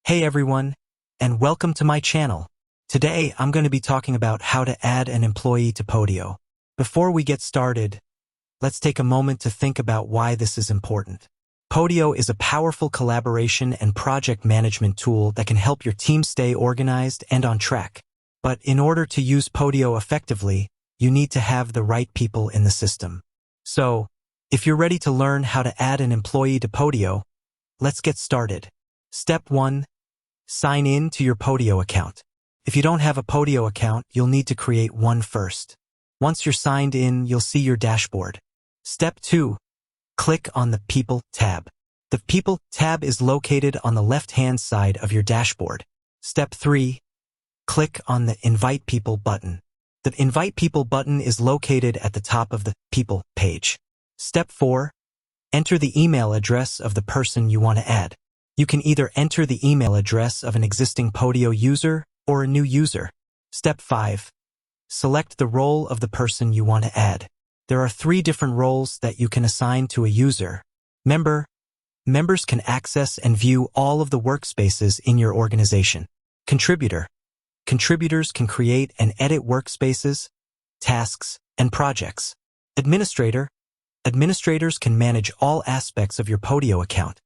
Hey everyone, and welcome to my channel. Today, I'm going to be talking about how to add an employee to Podio. Before we get started, let's take a moment to think about why this is important. Podio is a powerful collaboration and project management tool that can help your team stay organized and on track. But in order to use Podio effectively, you need to have the right people in the system. So, if you're ready to learn how to add an employee to Podio, let's get started. Step 1. Sign in to your Podio account. If you don't have a Podio account, you'll need to create one first. Once you're signed in, you'll see your dashboard. Step 2. Click on the People tab. The People tab is located on the left-hand side of your dashboard. Step 3. Click on the Invite People button. The Invite People button is located at the top of the People page. Step 4. Enter the email address of the person you want to add. You can either enter the email address of an existing Podio user or a new user. Step 5. Select the role of the person you want to add. There are 3 different roles that you can assign to a user. Member. Members can access and view all of the workspaces in your organization. Contributor. Contributors can create and edit workspaces, tasks, and projects. Administrator. Administrators can manage all aspects of your Podio account,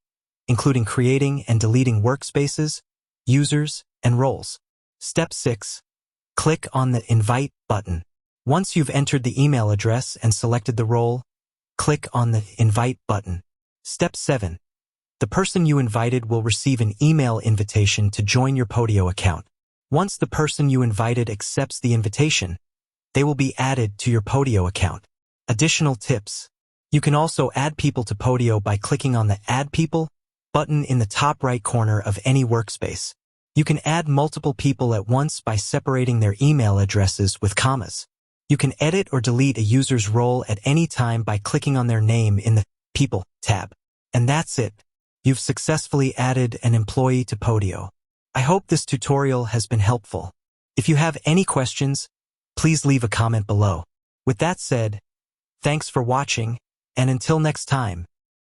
including creating and deleting workspaces, users, and roles. Step 6. Click on the Invite button. Once you've entered the email address and selected the role, click on the Invite button. Step 7. The person you invited will receive an email invitation to join your Podio account. Once the person you invited accepts the invitation, they will be added to your Podio account. Additional tips. You can also add people to Podio by clicking on the Add People button in the top right corner of any workspace. You can add multiple people at once by separating their email addresses with commas. You can edit or delete a user's role at any time by clicking on their name in the People tab. And that's it. You've successfully added an employee to Podio. I hope this tutorial has been helpful. If you have any questions, please leave a comment below. With that said, thanks for watching, and until next time.